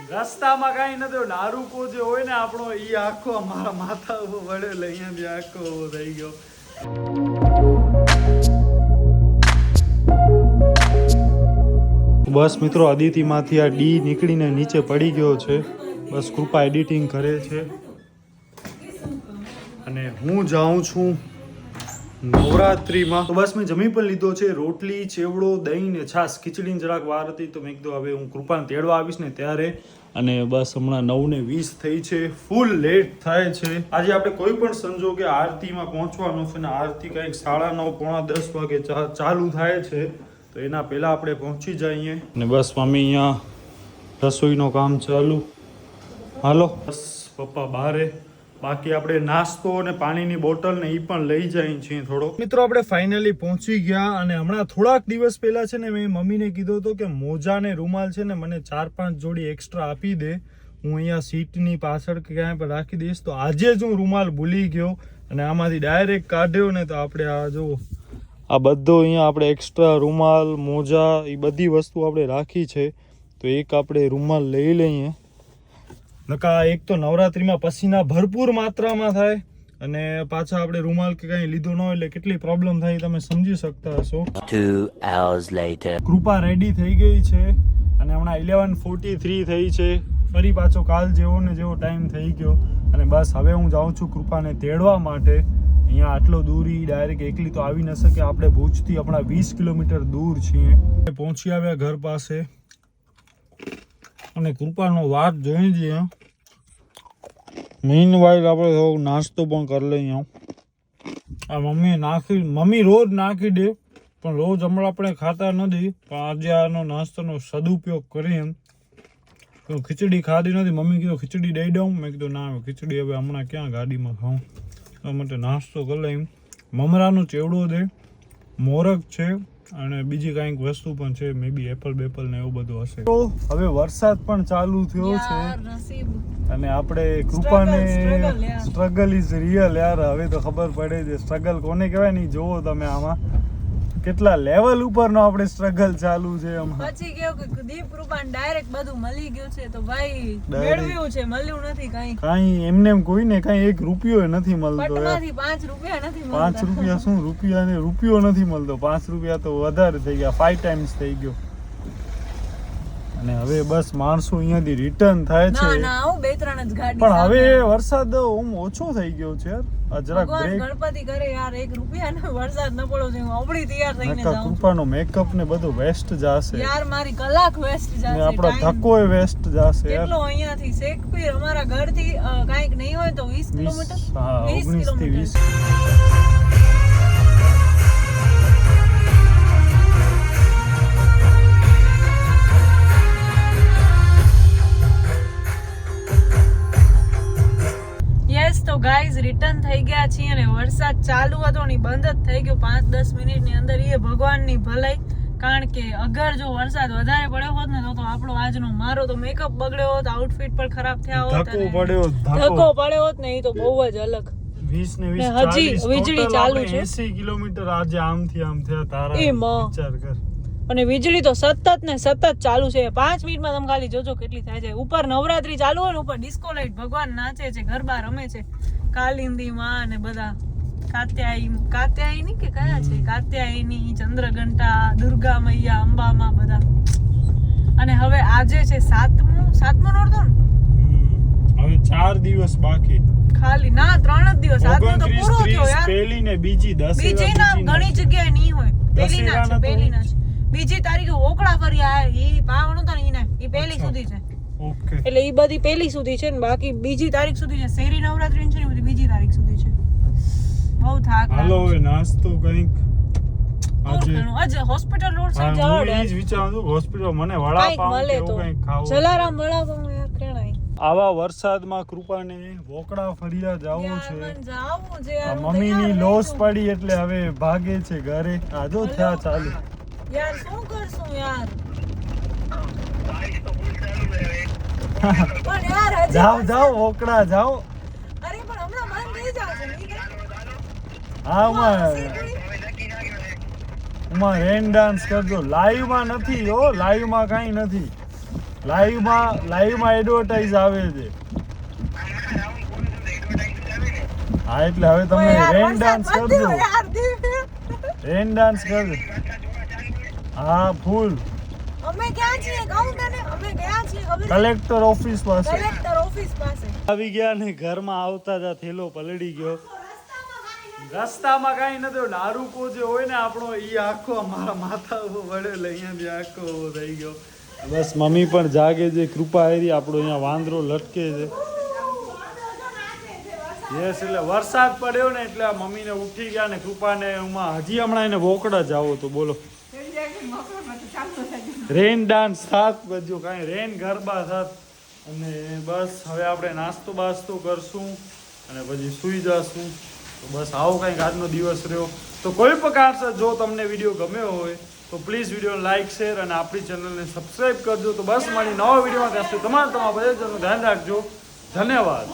રસ્તામાં કાંઈ નથી. નારુકો જે હોય ને આપણો એ આખો મારા માથા ઉપર વળેલો અહીંયાથી આખો થઈ ગયો. બસ મિત્રો, અદિતિમાંથી આ ડી નીકળીને નીચે પડી ગયો છે. બસ કૃપા એડિટિંગ કરે છે અને હું જાઉં છું નવરાત્રિમાં. તો બસ મેં જમી પણ લીધો છે. રોટલી, ચેવડો, દહીં ને છાશ. ખીચડીની જરાક વાર હતી તો મેં કીધું હવે હું કૃપાને તેડવા આવીશ ને ત્યારે. અને બસ હમણાં 9:20 થઈ છે. ફૂલ લેટ થાય છે આજે. આપણે કોઈ પણ સંજોગે આરતીમાં પહોંચવાનું છે ને આરતી કંઈક 9:30 પોણા 10 વાગે ચાલુ થાય છે. તો એના પહેલાં આપણે પહોંચી જઈએ. ને બસ મમ્મી અહીંયા રસોઈનું કામ ચાલુ. હાલો બસ પપ્પા બહારે. બાકી આપણે નાસ્તો અને પાણીની બોટલ ને એ પણ લઈ જઈએ છીએ થોડો. મિત્રો આપણે ફાઇનલી પહોંચી ગયા અને હમણાં થોડાક દિવસ પહેલા છે ને મેં મમ્મીને કીધું હતું કે મોજા ને રૂમાલ છે ને મને 4-5 જોડી એક્સ્ટ્રા આપી દે, હું અહીંયા સીટની પાછળ કે ક્યાંય પણ રાખી દઈશ. તો આજે જ હું રૂમાલ ભૂલી ગયો અને આમાંથી ડાયરેક્ટ કાઢ્યો ને તો આપણે આ જો આ બધો અહીંયા આપણે એક્સ્ટ્રા રૂમાલ, મોજા એ બધી વસ્તુ આપણે રાખી છે. તો એક આપણે રૂમાલ લઈ લઈએ. નકા એક તો નવરાત્રિમાં પસીના ભરપૂર માત્રામાં થાય અને પાછા આપણે રૂમાલ કે કંઈ લીધું ન હોય એટલે કેટલી પ્રોબ્લેમ થાય તમે સમજી શકતા હશો. 2 hours later. કૃપા રેડી થઈ ગઈ છે અને હમણાં 11:43 થઈ છે. ફરી પાછો કાલ જેવો ને જેવો ટાઈમ થઈ ગયો અને બસ હવે હું જાઉં છું કૃપાને તેડવા માટે. અહીંયા આટલો દૂરી ડાયરેક્ટ એકલી તો આવી ન શકે. આપણે ભુજથી હમણાં 20 કિલોમીટર દૂર છીએ. પહોંચી આવ્યા ઘર પાસે અને કૃપાનો વાત જોઈ જઈએ. મીન વાઇલ આપણે થોડો નાસ્તો પણ કરી લઈએ. આ મમ્મી રોજ નાખી દે પણ રોજ હમણાં આપણે ખાતા નથી. પણ આજે આનો નાસ્તાનો સદુપયોગ કરીએ. તો ખીચડી ખાધી નથી. મમ્મી કીધું ખીચડી દઈ દઉં. મેં કીધું ના ખીચડી હવે હમણાં ક્યાં ગાડીમાં ખાઉં. એટલા માટે નાસ્તો કરી લઈએ. મમરાનો ચેવડો દે, મોરગ છે અને બીજી કાંઈક વસ્તુ પણ છે. મે બી એપલ ને એવું બધું હશે. તો હવે વરસાદ પણ ચાલુ થયો છે અને આપણે કૃપાને સ્ટ્રગલ ઇઝ રિયલ યાર. હવે તો ખબર પડે છે સ્ટ્રગલ કોને કહેવાય નહીં. જોવો તમે આમાં કેટલા લેવલ ઉપરનો આપણે સ્ટ્રગલ ચાલુ છે. પછી કેવું કે દીપ કૃપાને ડાયરેક્ટ બધું મળી ગયું છે તો ભાઈ મેળવ્યું છે, મળ્યું નથી કાંઈ એમને કોઈને કાંઈ 1 રૂપિયો નથી મળતો. પટમાંથી 5 રૂપિયા નથી મળતા. 5 રૂપિયા શું, રૂપિયો નથી મળતો. 5 રૂપિયા તો વધારે થઈ ગયા, 5 ટાઈમ્સ થઈ ગયો. અને હવે બસ માણસો અહીંયાથી રિટર્ન થાય છે. ના હું 2-3 જ ગાડી. પણ હવે વરસાદ ઓછો થઈ ગયો છે યાર. આ જરાક બ્રેક ગણપતિ કરે યાર 1 રૂપિયા ને વરસાદ ન પડો છે. હું અવળી તૈયાર થઈને જાઉં. કૃપાનો મેકઅપ ને બધું વેસ્ટ જાશે યાર. મારી કલાક વેસ્ટ જાશે. આપણો ધક્કોય વેસ્ટ જાશે યાર. કેટલો અહીંયાથી શેખપીર અમારા ઘરથી કાંઈક નહીં હોય તો 20 કિલોમીટર. હા 19 થી 20. તો ગાઈઝ રિટર્ન થઈ ગયા છીએ અને વરસાદ ચાલુ હતો ને બંધ જ થઈ ગયો 5-10 મિનિટની અંદર. એ ભગવાનની ભલાઈ. કારણ કે અગર જો વરસાદ વધારે પડ્યો હોત ને તો આપણો આજનો મારો તો મેકઅપ બગડ્યો હોત, આઉટફિટ પણ ખરાબ થયા હોત, ધક્કો પડ્યો હોત ને. એ તો બહુ જ અલગ. 20 ને 20 હજી વીજળી ચાલુ છે. 80 કિલોમીટર આજે આમથી આમ થયા તારા. વિચાર કર. અને વીજળી તો સતત ચાલુ છે. 5 મિનિટમાં તમે ખાલી જોજો કેટલી થાય છે. ઉપર નવરાત્રી ચાલુ હોય ને ઉપર ડિસ્કો લાઈટ ભગવાન નાચે છે, ગરબા રમે છે. કાલિંદી માં અને બધા કાત્યાયની કે કયા છે, કાત્યાયની, ચંદ્રઘંટા, દુર્ગા મૈયા, અંબામાં બધા. અને હવે આજે છે 7મો નોરતો ને. હવે 4 દિવસ બાકી. ખાલી ના 3 જ દિવસ. આજનો તો પૂરો થયો યાર. પહેલી ને બીજી 10 બીજી ના ઘણી જગ્યાએ નહીં હોય. પહેલી ના છે. બીજી તારીખે ઓકળા ફર્યા ઈ પાવણ તો ને ઈ પહેલી સુધી છે. ઓકે. એટલે ઈ બધી પહેલી સુધી છે ને બાકી બીજી તારીખ સુધી છે. શેરી નવરાત્રી છે ને બધી બીજી તારીખ સુધી છે. બહુ થાક. હાલો હવે નાસ્તો કંઈક આજે હોસ્પિટલ રોડ સાઈડ જાવ. હું જ વિચારું છું હોસ્પિટલ મને વડાપાવ કે એવું કંઈક ખાવું. જલારામ વડાપાવ યાર કેણાય. આવા વરસાદમાં કૃપાને વોકડા ફરિયા જાવું છે. જાવું છે યાર. મમ્મીની લોસ પડી એટલે હવે ભાગે છે ઘરે. આજો થયા ચાલુ. યાર શું કરશું યાર. પણ યાર હજી જાવ વોકડા જાવ. અરે પણ હમણાં બંધ થઈ જશે. હા ઉમાં રેન ડાન્સ કરજો. લાઈવમાં નથી હો, લાઈવમાં કાંઈ નથી. લાઈવમાં એડવર્ટાઇઝ આવે છે. હા એટલે હવે તમે રેન ડાન્સ કરજો. રેન ડાન્સ કરજો. હા ફૂલ. અમે ક્યાં છીએ કહું તને? અમે ગયા છીએ ખબર છે? કલેક્ટર ઓફિસ પાસે કલેક્ટર ઓફિસ પાસે. આવી ગયા ને ઘરમાં આવતા જ આ થેલો પલળી ગયો. રસ્તામાં કાંઈ નથી. દારૂકો જે હોય ને આપણો ઈ આખો મારા માથા ઉપર વળેલો અહીંયાથી આખો ઉભો થઈ ગયો. બસ મમ્મી પણ જાગે છે. કૃપા એરી આપણો અહીંયા વાંદરો લટકે છે. યસ એટલે વરસાદ પડ્યો ને એટલે આ મમ્મીને ઉઠી ગયા ને કૃપાને એમાં હજી હમણાં એને વોકડા જાવો તો બોલો રેન ડાન્સ સાત બધું કાંઈ રેન ગરબા સાત. અને બસ હવે આપણે નાસ્તો બાસ્તો કરશું અને પછી સૂઈ જશું. તો બસ આવો કંઈક આજનો દિવસ રહ્યો. તો કોઈ પ્રકાર જો તમને વિડીયો ગમ્યો હોય તો પ્લીઝ વિડીયો લાઇક શેર અને આપણી ચેનલને સબસ્ક્રાઈબ કરજો. તો બસ મારી નવા વિડીયોમાં ત્યાં સુધી તમારા બધા ધ્યાન રાખજો. ધન્યવાદ.